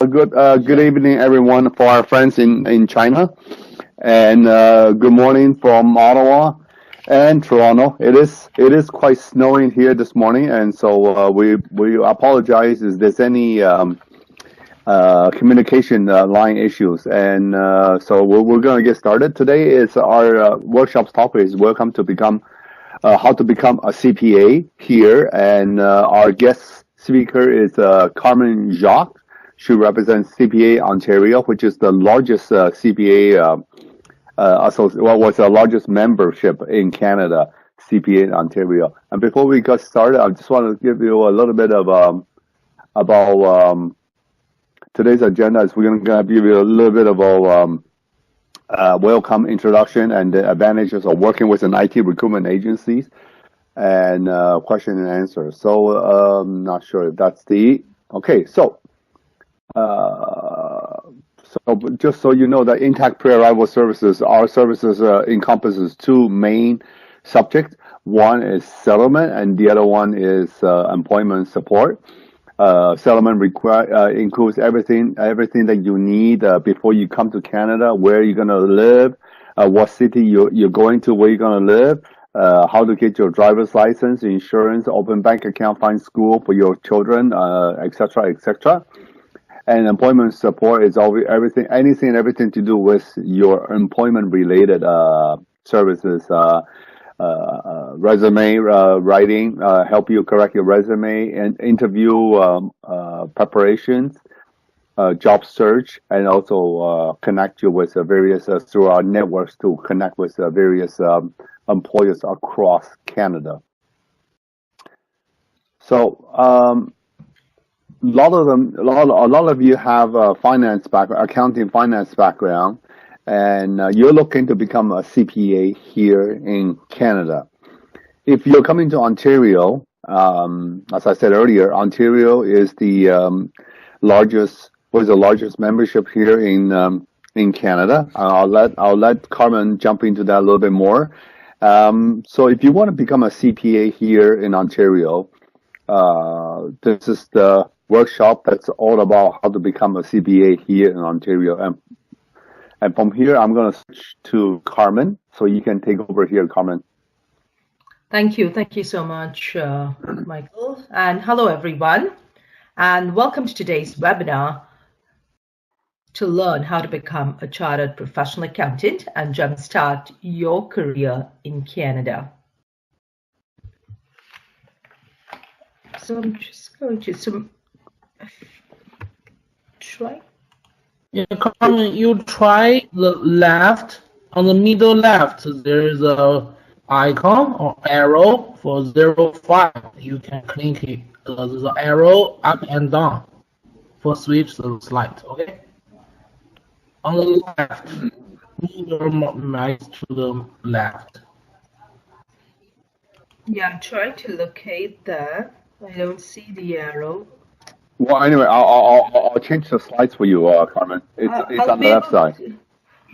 Good evening, everyone, for our friends in China, and good morning from Ottawa and Toronto. It is quite snowing here this morning, and so we apologize if there's any communication line issues. And so we're going to get started. Today is our workshop's topic is welcome to become how to become a CPA here, and our guest speaker is Carmen Jacques. She represents CPA Ontario, which is the largest CPA was the largest membership in Canada, CPA Ontario. And before we get started, I just want to give you a little bit of about today's agenda. Is we're going to give you a little bit of a welcome introduction and the advantages of working with an IT recruitment agencies, and question and answer. So I'm not sure if that's the okay. So just so you know, that Intact Pre-Arrival Services, our services encompasses two main subjects. One is settlement, and the other one is employment support. Settlement includes everything that you need before you come to Canada: where you're going to live, what city you're going to, where you're going to live, how to get your driver's license, insurance, open bank account, find school for your children, etc., etc. And employment support is everything to do with your employment-related services, resume writing, help you correct your resume, and interview preparations, job search, and also connect you with various through our networks to connect with various employers across Canada. So. A lot of you have accounting finance background, and you're looking to become a CPA here in Canada. If you're coming to Ontario, as I said earlier, Ontario is the largest membership here in Canada. I'll let Carmen jump into that a little bit more. So if you want to become a CPA here in Ontario, this is the workshop that's all about how to become a CPA here in Ontario. And from here, I'm going to switch to Carmen, so you can take over here, Carmen. Thank you so much, Michael. And hello, everyone. And welcome to today's webinar to learn how to become a chartered professional accountant and jumpstart your career in Canada. So I'm just going to try. Yeah, Carmen, you try the left. On the middle left, there is a icon or arrow for 05. You can click it. The arrow up and down for switch the slide. Okay. On the left, move your mouse to the left. Yeah, I'm trying to locate that. I don't see the arrow. Well, anyway, I'll change the slides for you, Carmen. It's on the left side.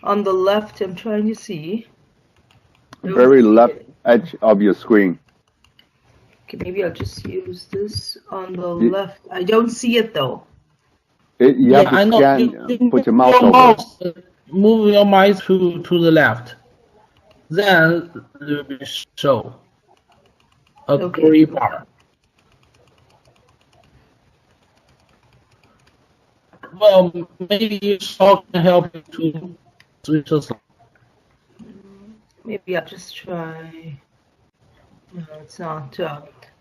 On the left, I'm trying to see. Very left edge of your screen. Okay, maybe I'll just use this on the left. I don't see it though. You have to scan. Put your mouse over. Move your mouse to the left. Then it will be show a gray bar. Well, maybe Shaw can help you to switch the slide. Maybe I'll just try. No, it's not.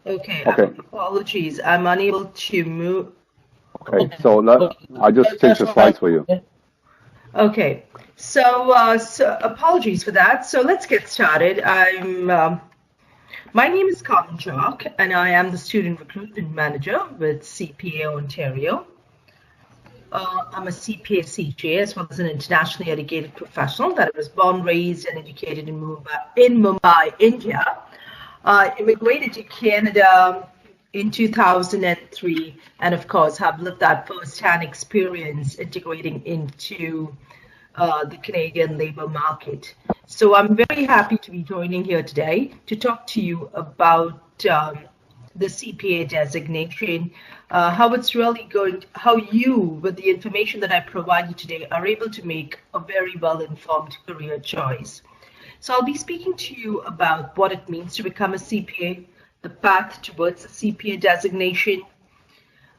Okay. Apologies. I'm unable to move. Okay, so I'll just change the slides for you. Okay. So apologies for that. So let's get started. My name is Carmen Jacques, and I am the Student Recruitment Manager with CPA Ontario. I'm a CPA CJ, as well as an internationally educated professional that was born, raised, and educated in Mumbai, India. I immigrated to Canada in 2003, and of course have lived that first-hand experience integrating into the Canadian labor market. So I'm very happy to be joining here today to talk to you about the CPA designation, how it's really going, how you, with the information that I provide you today, are able to make a very well-informed career choice. So I'll be speaking to you about what it means to become a CPA, the path towards the CPA designation,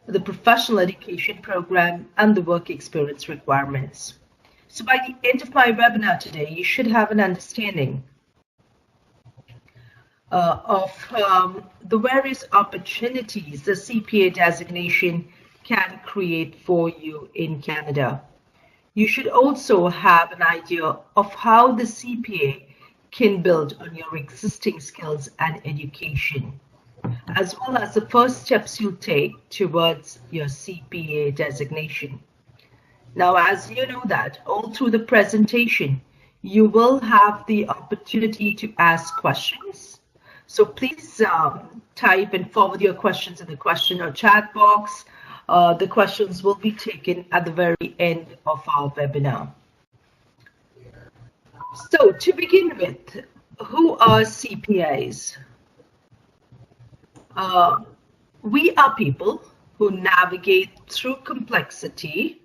the professional education program, and the work experience requirements. So by the end of my webinar today, you should have an understanding of the various opportunities the CPA designation can create for you in Canada. You should also have an idea of how the CPA can build on your existing skills and education, as well as the first steps you'll take towards your CPA designation. Now, as you know that, all through the presentation, you will have the opportunity to ask questions. So please type and forward your questions in the question or chat box. The questions will be taken at the very end of our webinar. So to begin with, who are CPAs? We are people who navigate through complexity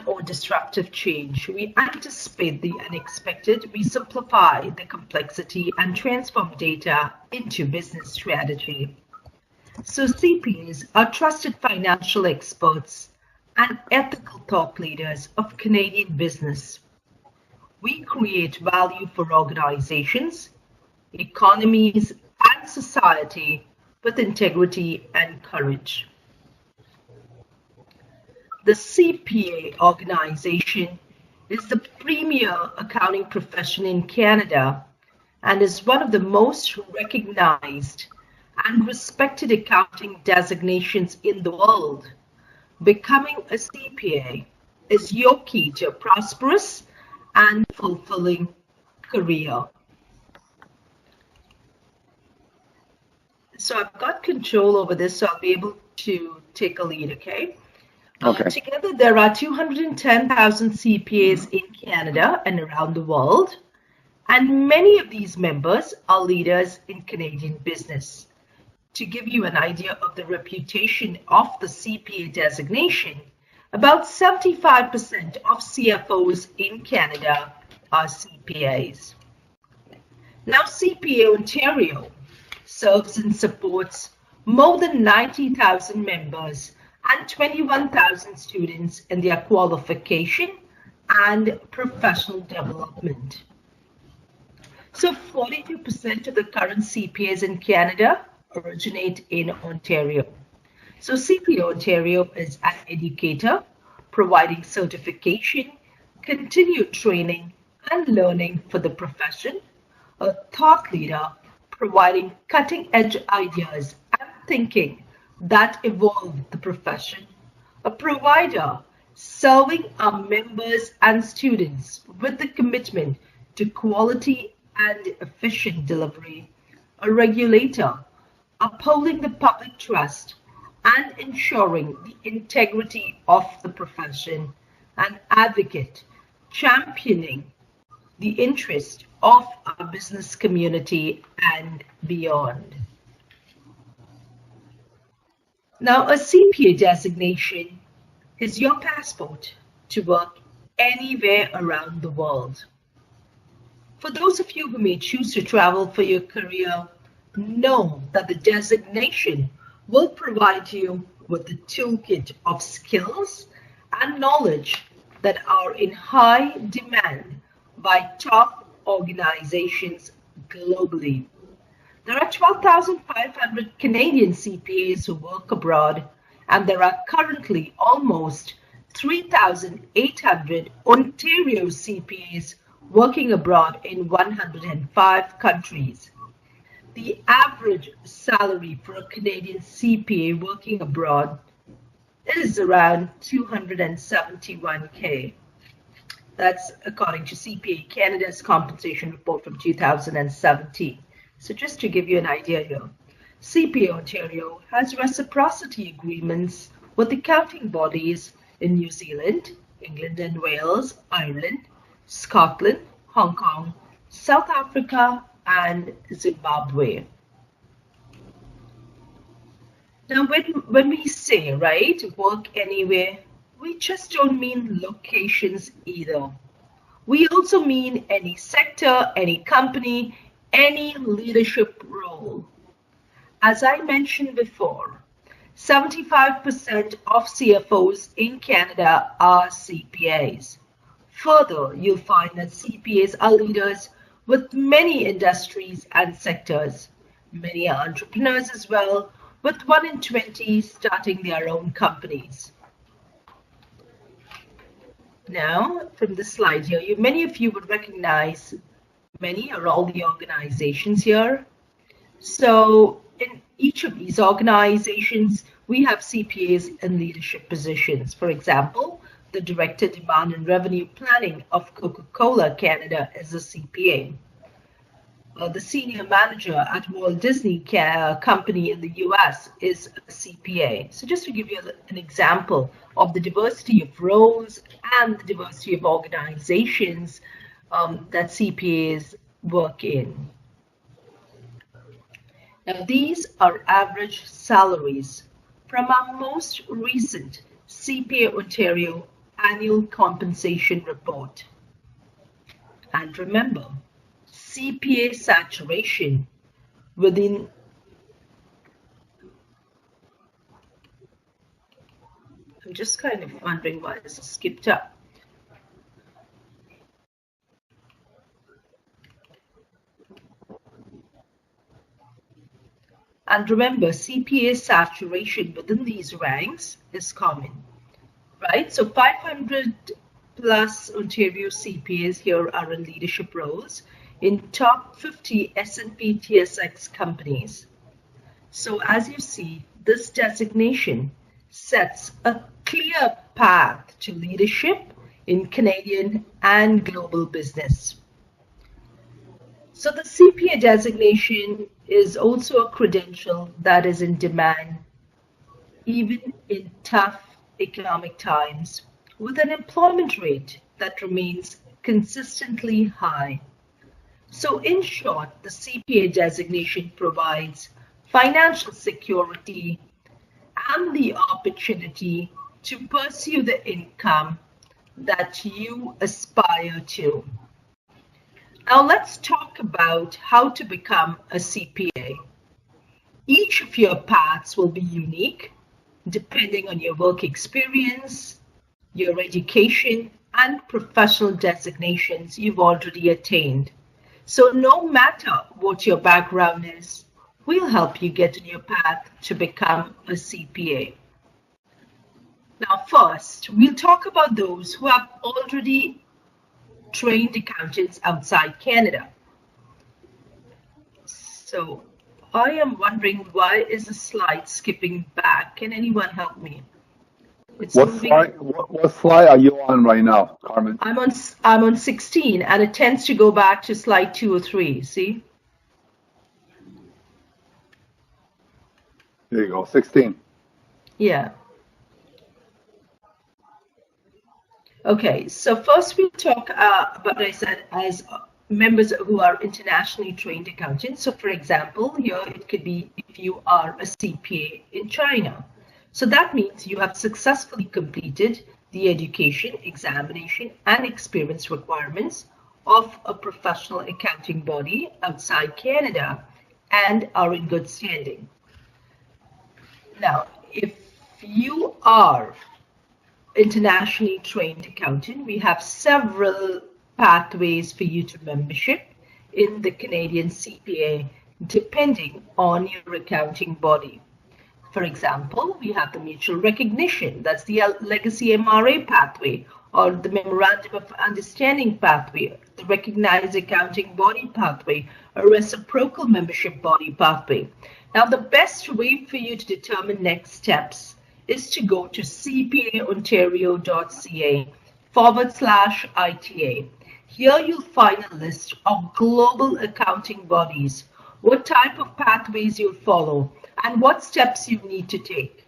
or disruptive change. We anticipate the unexpected, we simplify the complexity and transform data into business strategy. So CPAs are trusted financial experts and ethical thought leaders of Canadian business. We create value for organizations, economies, and society with integrity and courage. The CPA organization is the premier accounting profession in Canada and is one of the most recognized and respected accounting designations in the world. Becoming a CPA is your key to a prosperous and fulfilling career. So I've got control over this, so I'll be able to take a lead, okay? Okay. Together, there are 210,000 CPAs in Canada and around the world, and many of these members are leaders in Canadian business. To give you an idea of the reputation of the CPA designation, about 75% of CFOs in Canada are CPAs. Now, CPA Ontario serves and supports more than 90,000 members and 21,000 students in their qualification and professional development. So 42% of the current CPAs in Canada originate in Ontario. So CPA Ontario is an educator providing certification, continued training and learning for the profession, a thought leader providing cutting-edge ideas and thinking that evolve the profession, a provider serving our members and students with the commitment to quality and efficient delivery, a regulator upholding the public trust and ensuring the integrity of the profession, an advocate championing the interest of our business community and beyond. Now, a CPA designation is your passport to work anywhere around the world. For those of you who may choose to travel for your career, know that the designation will provide you with a toolkit of skills and knowledge that are in high demand by top organizations globally. There are 12,500 Canadian CPAs who work abroad, and there are currently almost 3,800 Ontario CPAs working abroad in 105 countries. The average salary for a Canadian CPA working abroad is around $271K. That's according to CPA Canada's compensation report from 2017. So just to give you an idea here, CPA Ontario has reciprocity agreements with accounting bodies in New Zealand, England and Wales, Ireland, Scotland, Hong Kong, South Africa, and Zimbabwe. Now, when we say, right, work anywhere, we just don't mean locations either. We also mean any sector, any company, any leadership role. As I mentioned before, 75% of CFOs in Canada are CPAs. Further, you'll find that CPAs are leaders with many industries and sectors. Many are entrepreneurs as well, with 1 in 20 starting their own companies. Now, from the slide here, many of you would recognize many or all the organizations here. So in each of these organizations, we have CPAs in leadership positions. For example, the Director Demand and Revenue Planning of Coca-Cola Canada is a CPA. The Senior Manager at Walt Disney Company in the US is a CPA. So just to give you an example of the diversity of roles and the diversity of organizations that CPAs work in. Now, these are average salaries from our most recent CPA Ontario annual compensation report. And remember, CPA saturation within I'm just kind of wondering why this is skipped up. And remember, CPA saturation within these ranks is common, right? So 500 plus Ontario CPAs here are in leadership roles in top 50 S&P TSX companies. So as you see, this designation sets a clear path to leadership in Canadian and global business. So the CPA designation is also a credential that is in demand even in tough economic times, with an employment rate that remains consistently high. So in short, the CPA designation provides financial security and the opportunity to pursue the income that you aspire to. Now let's talk about how to become a CPA. Each of your paths will be unique depending on your work experience, your education, and professional designations you've already attained. So no matter what your background is, we'll help you get on your path to become a CPA. Now first, we'll talk about those who have already trained accountants outside Canada. So I am wondering, why is the slide skipping back? Can anyone help me? What slide are you on right now, Carmen? I'm on 16, and it tends to go back to slide 2 or 3. See? There you go, 16. Yeah. Okay, so first we'll talk about, I said, as members who are internationally trained accountants. So for example, here it could be if you are a CPA in China. So that means you have successfully completed the education, examination, and experience requirements of a professional accounting body outside Canada and are in good standing. Now, if you are internationally trained accountant, we have several pathways for you to membership in the Canadian CPA depending on your accounting body. For example, we have the mutual recognition, that's the legacy MRA pathway, or the memorandum of understanding pathway, the recognized accounting body pathway, a reciprocal membership body pathway. Now, the best way for you to determine next steps is to go to cpaontario.ca/ITA. Here you'll find a list of global accounting bodies, what type of pathways you'll follow, and what steps you need to take.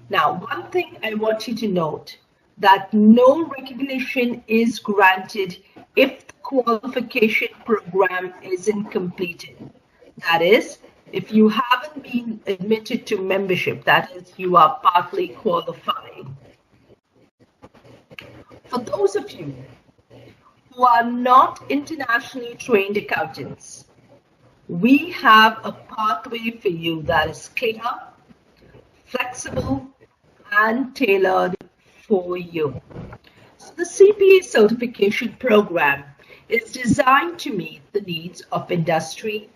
Now, one thing I want you to note, that no recognition is granted if the qualification program isn't completed. That is, if you haven't been admitted to membership, that is, you are partly qualified. For those of you who are not internationally trained accountants, we have a pathway for you that is clear, flexible, and tailored for you. So the CPA certification program is designed to meet the needs of industry,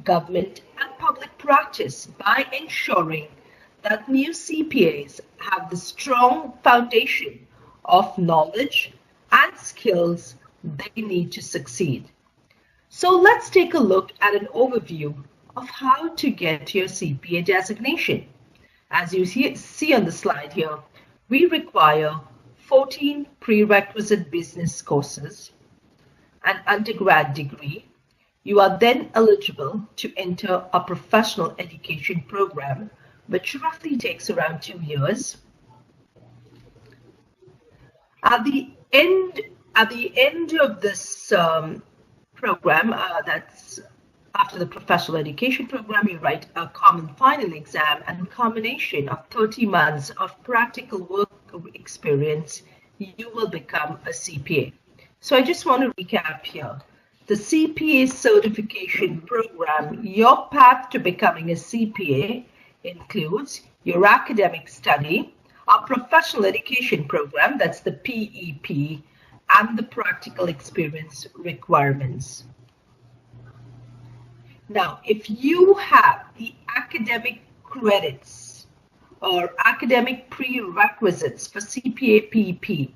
government, and public practice by ensuring that new CPAs have the strong foundation of knowledge and skills they need to succeed. So let's take a look at an overview of how to get your CPA designation. As you see on the slide here, we require 14 prerequisite business courses, an undergrad degree. You are then eligible to enter a professional education program, which roughly takes around 2 years. At the end of this program, that's after the professional education program, you write a common final exam, and a combination of 30 months of practical work experience, you will become a CPA. So I just want to recap here. The CPA certification program, your path to becoming a CPA includes your academic study, our professional education program, that's the PEP, and the practical experience requirements. Now, if you have the academic credits or academic prerequisites for CPA PEP,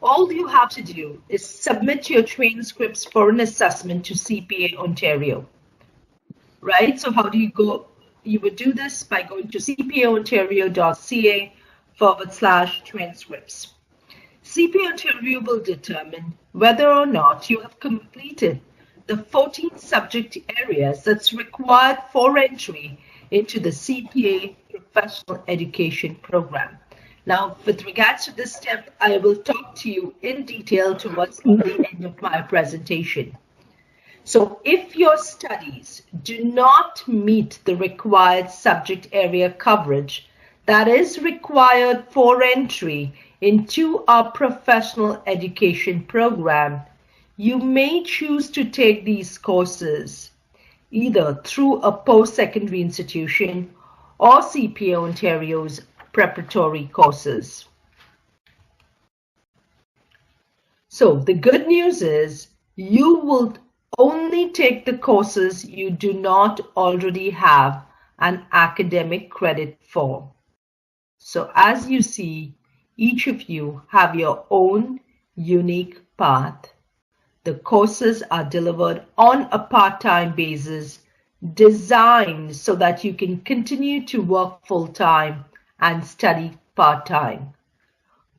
all you have to do is submit your transcripts for an assessment to CPA Ontario, right? So how do you go? You would do this by going to cpaontario.ca/transcripts. CPA Ontario will determine whether or not you have completed the 14 subject areas that's required for entry into the CPA professional education program. Now, with regards to this step, I will talk to you in detail towards the end of my presentation. So if your studies do not meet the required subject area coverage that is required for entry into our professional education program, you may choose to take these courses either through a post-secondary institution or CPA Ontario's preparatory courses. So the good news is you will only take the courses you do not already have an academic credit for. So as you see, each of you have your own unique path. The courses are delivered on a part-time basis, designed so that you can continue to work full-time and study part-time.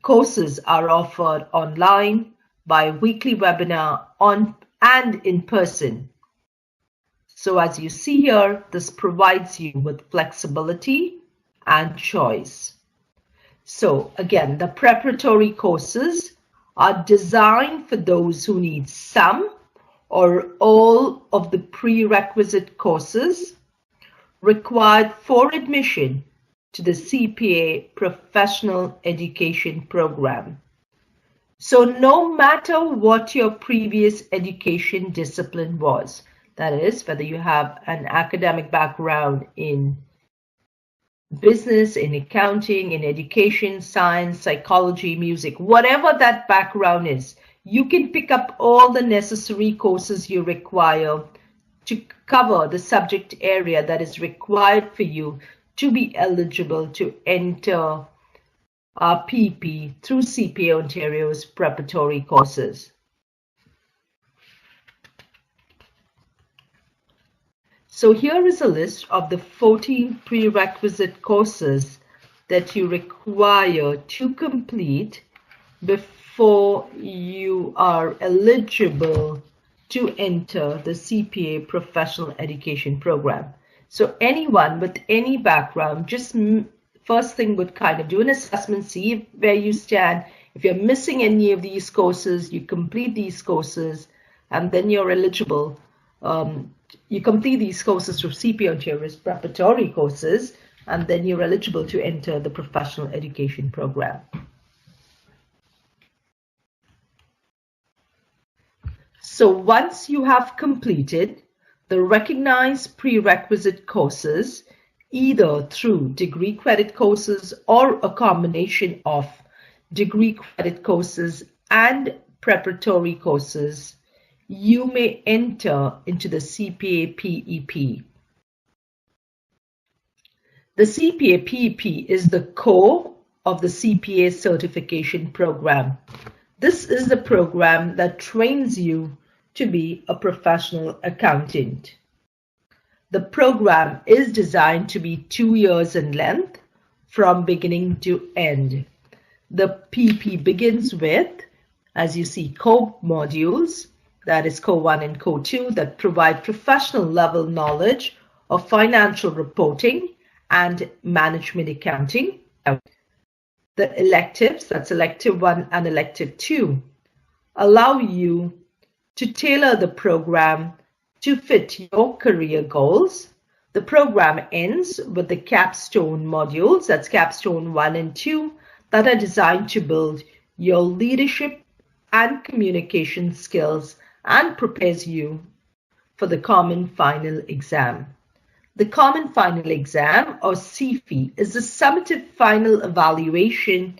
Courses are offered online, by weekly webinar, and in person. So as you see here, this provides you with flexibility and choice. So again, the preparatory courses are designed for those who need some or all of the prerequisite courses required for admission to the CPA professional education program. So no matter what your previous education discipline was, that is, whether you have an academic background in business, in accounting, in education, science, psychology, music, whatever that background is, you can pick up all the necessary courses you require to cover the subject area that is required for you to be eligible to enter our PP through CPA Ontario's preparatory courses. So here is a list of the 14 prerequisite courses that you require to complete before you are eligible to enter the CPA professional education program. So anyone with any background, just first thing would kind of do an assessment, see where you stand. If you're missing any of these courses, you complete these courses, and then you're eligible You complete these courses through CPA Ontario's preparatory courses, and then you're eligible to enter the professional education program. So once you have completed the recognized prerequisite courses, either through degree credit courses or a combination of degree credit courses and preparatory courses, you may enter into the CPA PEP. The CPA PEP is the core of the CPA certification program. This is the program that trains you to be a professional accountant. The program is designed to be 2 years in length from beginning to end. The PEP begins with, as you see, core modules, that is Core 1 and Core 2, that provide professional level knowledge of financial reporting and management accounting. The electives, that's Elective 1 and Elective 2, allow you to tailor the program to fit your career goals. The program ends with the capstone modules, that's Capstone 1 and 2, that are designed to build your leadership and communication skills and prepares you for the Common Final Exam. The Common Final Exam, or CFE, is the summative final evaluation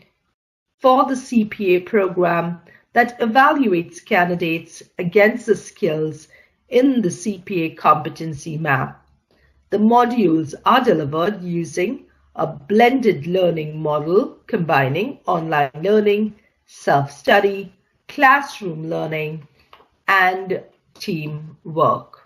for the CPA program that evaluates candidates against the skills in the CPA competency map. The modules are delivered using a blended learning model combining online learning, self-study, classroom learning, and teamwork.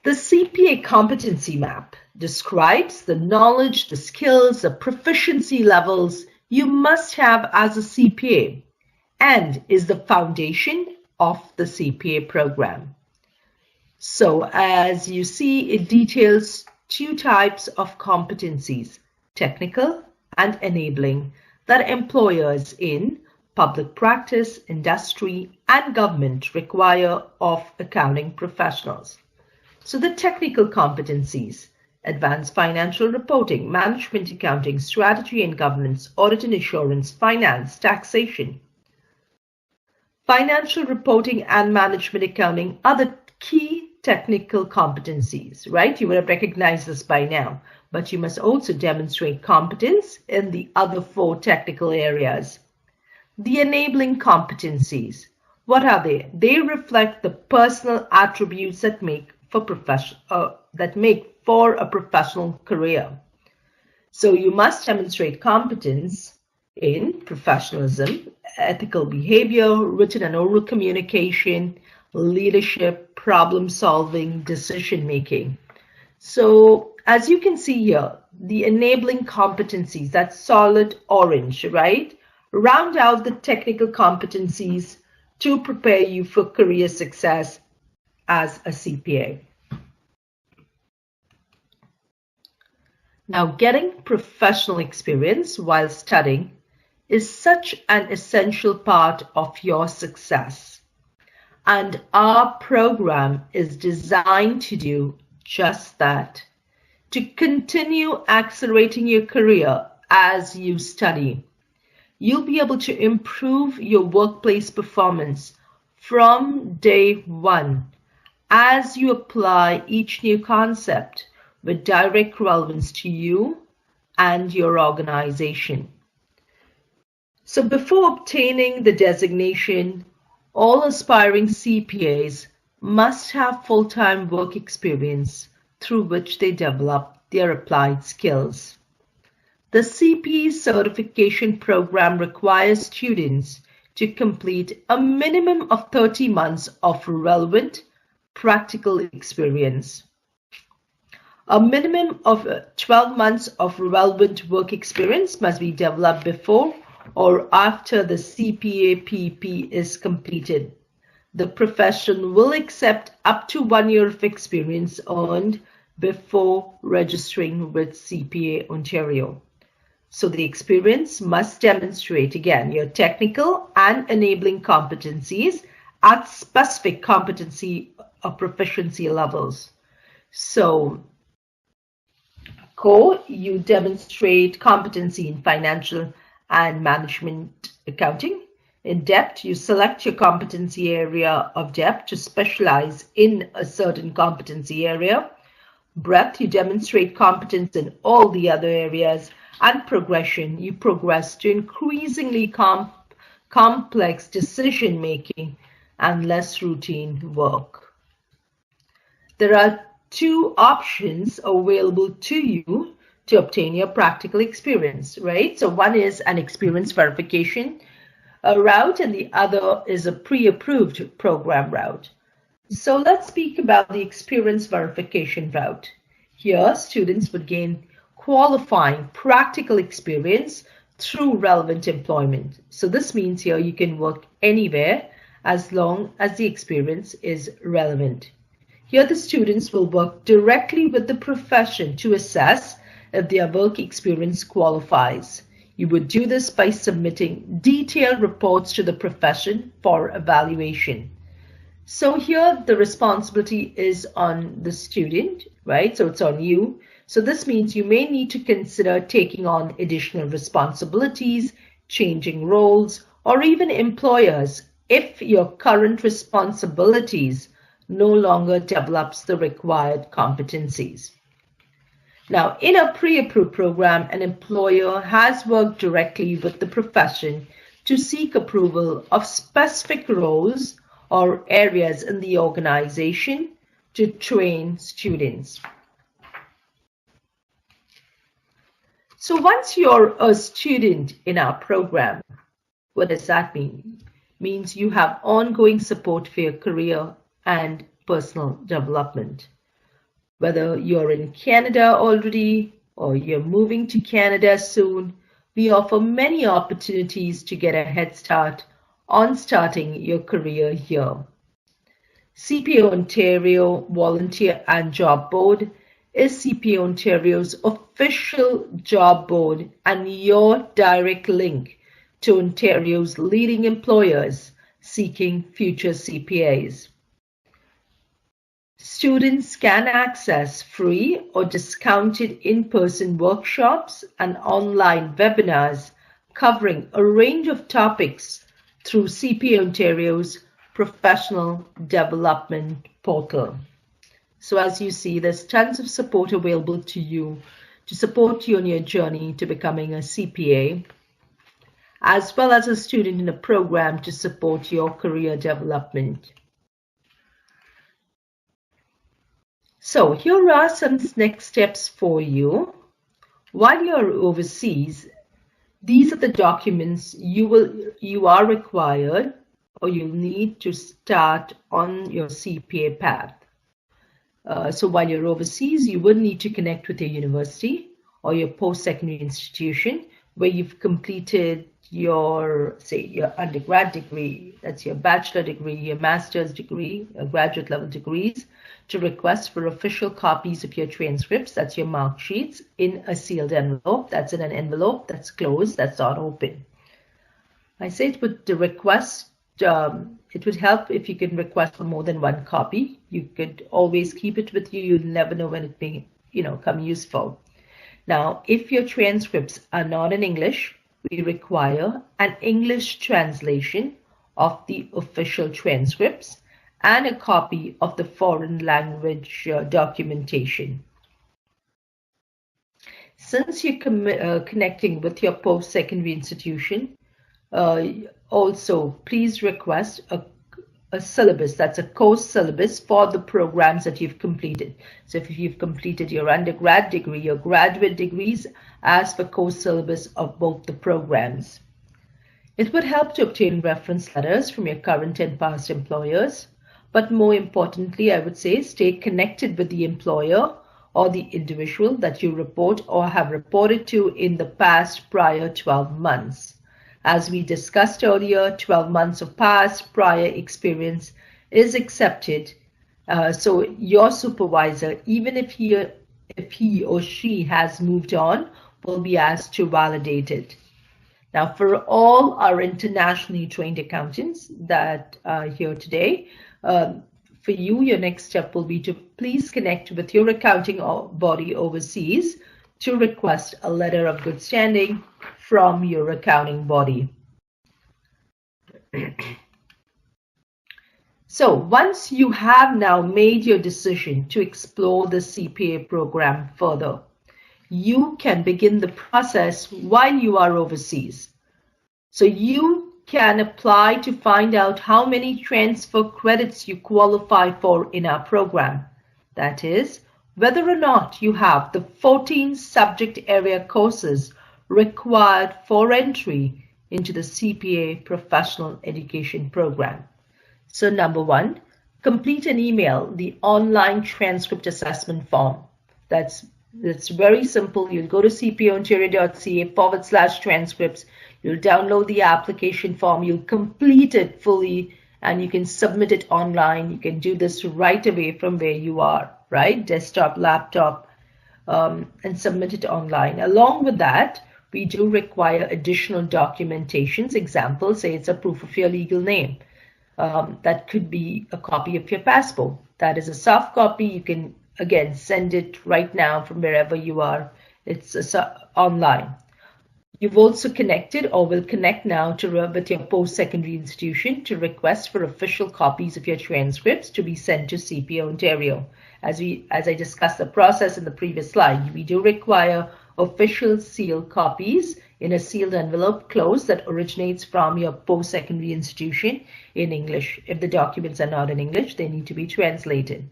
The CPA competency map describes the knowledge, the skills, the proficiency levels you must have as a CPA and is the foundation of the CPA program. So as you see, it details 2 types of competencies, technical and enabling, that employers in public practice, industry, and government require of accounting professionals. So the technical competencies: advanced financial reporting, management accounting, strategy and governance, audit and assurance, finance, taxation. Financial reporting and management accounting are the key technical competencies, right? You would have recognized this by now, but you must also demonstrate competence in the other 4 technical areas. The enabling competencies, what are they? They reflect the personal attributes that make for a professional career. So you must demonstrate competence in professionalism, ethical behavior, written and oral communication, leadership, problem solving, decision making. So as you can see here, the enabling competencies, that's solid orange, right, round out the technical competencies to prepare you for career success as a CPA. Now, getting professional experience while studying is such an essential part of your success. And our program is designed to do just that, to continue accelerating your career as you study. You'll be able to improve your workplace performance from day 1 as you apply each new concept with direct relevance to you and your organization. So before obtaining the designation, all aspiring CPAs must have full-time work experience through which they develop their applied skills. The CPA certification program requires students to complete a minimum of 30 months of relevant practical experience. A minimum of 12 months of relevant work experience must be developed before or after the CPA PEP is completed. The profession will accept up to 1 year of experience earned before registering with CPA Ontario. So the experience must demonstrate, again, your technical and enabling competencies at specific competency or proficiency levels. So core, you demonstrate competency in financial and management accounting. In depth, you select your competency area of depth to specialize in a certain competency area. Breadth, you demonstrate competence in all the other areas. And progression, you progress to increasingly complex decision making and less routine work. There are two options available to you to obtain your practical experience, right? So one is an experience verification route, and the other is a pre-approved program route. So let's speak about the experience verification route. Here, students would gain qualifying practical experience through relevant employment. So this means here you can work anywhere as long as the experience is relevant. Here the students will work directly with the profession to assess if their work experience qualifies. You would do this by submitting detailed reports to the profession for evaluation. So here the responsibility is on the student, right? So it's on you. So this means you may need to consider taking on additional responsibilities, changing roles, or even employers if your current responsibilities no longer develops the required competencies. Now, in a pre-approved program, an employer has worked directly with the profession to seek approval of specific roles or areas in the organization to train students. So once you're a student in our program, what does that mean? It means you have ongoing support for your career and personal development. Whether you're in Canada already or you're moving to Canada soon, we offer many opportunities to get a head start on starting your career here. CPA Ontario Volunteer and Job Board is CPA Ontario's official job board and your direct link to Ontario's leading employers seeking future CPAs. Students can access free or discounted in-person workshops and online webinars covering a range of topics through CPA Ontario's professional development portal. So as you see, there's tons of support available to you to support you on your journey to becoming a CPA, as well as a student in a program to support your career development. So here are some next steps for you. While you're overseas, these are the documents you are required or you'll need to start on your CPA path. So while you're overseas, you would need to connect with your university or your post-secondary institution where you've completed your, say, your undergrad degree, that's your bachelor degree, your master's degree, your graduate level degrees, to request for official copies of your transcripts, that's your mark sheets, in a sealed envelope. That's in an envelope that's closed, that's not open. I say it would request, it would help if you can request for more than one copy. You could always keep it with you. You'll never know when it may, come useful. Now, if your transcripts are not in English, we require an English translation of the official transcripts and a copy of the foreign language documentation. Since you're connecting with your post-secondary institution, also please request a syllabus, that's a course syllabus for the programs that you've completed. So if you've completed your undergrad degree, your graduate degrees, ask for course syllabus of both the programs. It would help to obtain reference letters from your current and past employers, but more importantly, I would say stay connected with the employer or the individual that you report or have reported to in the past prior 12 months. As we discussed earlier, 12 months of past prior experience is accepted. So your supervisor, even if he or she has moved on, will be asked to validate it. Now, for all our internationally trained accountants that are here today, for you, your next step will be to please connect with your accounting body overseas to request a letter of good standing from your accounting body. So once you have now made your decision to explore the CPA program further, you can begin the process while you are overseas. So you can apply to find out how many transfer credits you qualify for in our program. That is, whether or not you have the 14 subject area courses required for entry into the CPA Professional Education Program. So number one, complete and email the online transcript assessment form. That's very simple. You'll go to cpaontario.ca/transcripts. You'll download the application form. You'll complete it fully and you can submit it online. You can do this right away from where you are, right? Desktop, laptop, and submit it online. Along with that, we do require additional documentations. Example, say it's a proof of your legal name. That could be a copy of your passport. That is a soft copy. You can, again, send it right now from wherever you are. It's online. You've also connected or will connect now with your post-secondary institution to request for official copies of your transcripts to be sent to CPA Ontario. As I discussed the process in the previous slide, we do require official sealed copies in a sealed envelope closed that originates from your post-secondary institution in English. If the documents are not in English, they need to be translated,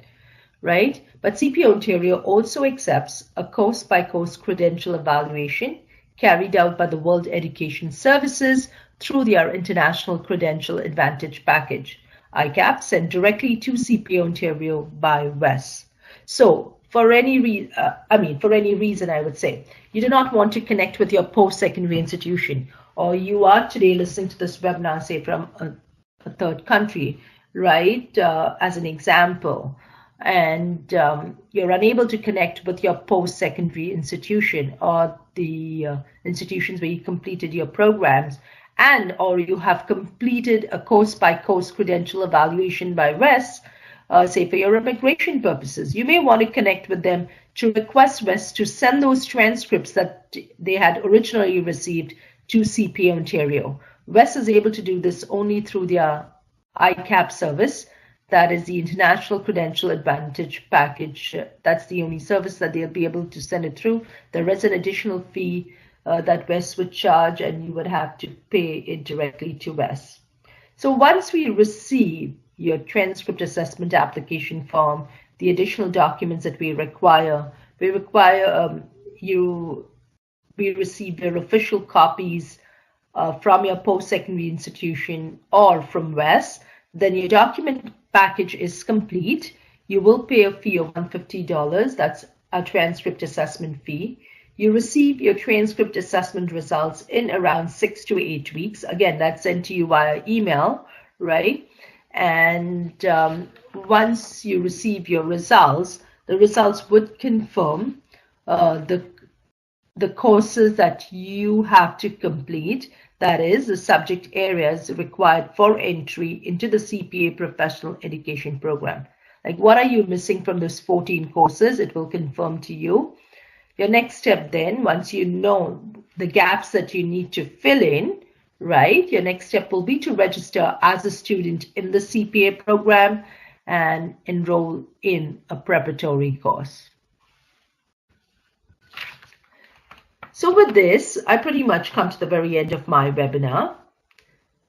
right? But CPA Ontario also accepts a course-by-course credential evaluation carried out by the World Education Services through their International Credential Advantage Package, ICAP, sent directly to CPA Ontario by WES. So for any reason, I would say, you do not want to connect with your post-secondary institution, or you are today listening to this webinar, say from a third country, right, as an example, and you're unable to connect with your post-secondary institution or the institutions where you completed your programs, and or you have completed a course-by-course credential evaluation by WES, say for your immigration purposes, you may want to connect with them to request WES to send those transcripts that they had originally received to CPA Ontario. WES is able to do this only through their ICAP service. That is the International Credential Advantage Package. That's the only service that they'll be able to send it through. There is an additional fee that WES would charge, and you would have to pay it directly to WES. So once we receive your transcript assessment application form, the additional documents that we receive your official copies from your post-secondary institution or from WES. Then your document package is complete. You will pay a fee of $150. That's a transcript assessment fee. You receive your transcript assessment results in around 6 to 8 weeks. Again, that's sent to you via email, right? And once you receive your results, the results would confirm the courses that you have to complete. That is, the subject areas required for entry into the CPA Professional Education Program. Like, what are you missing from those 14 courses? It will confirm to you. Your next step then, once you know the gaps that you need to fill in, right, your next step will be to register as a student in the CPA program and enroll in a preparatory course. So with this, I pretty much come to the very end of my webinar.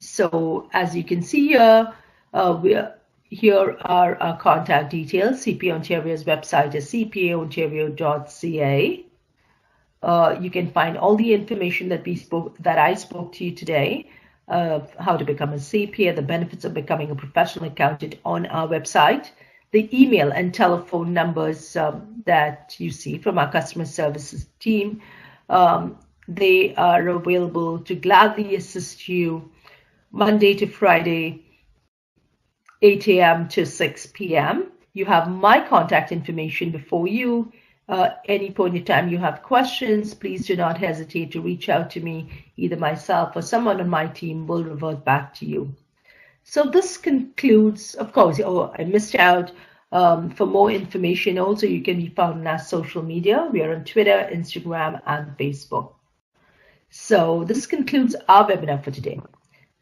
So as you can see here, here are our contact details. CPA Ontario's website is cpaontario.ca. You can find all the information that I spoke to you today, how to become a CPA, the benefits of becoming a professional accountant on our website, the email and telephone numbers that you see from our customer services team. They are available to gladly assist you Monday to Friday, 8 a.m. to 6 p.m. You have my contact information before you any point in time you have questions, please do not hesitate to reach out to me. Either myself or someone on my team will revert back to you. So this concludes, of course, I missed out. For more information, also, you can be found on our social media. We are on Twitter, Instagram, and Facebook. So this concludes our webinar for today.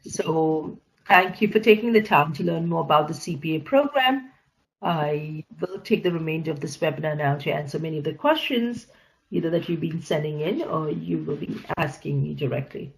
So thank you for taking the time to learn more about the CPA program. I will take the remainder of this webinar now to answer many of the questions, either that you've been sending in or you will be asking me directly.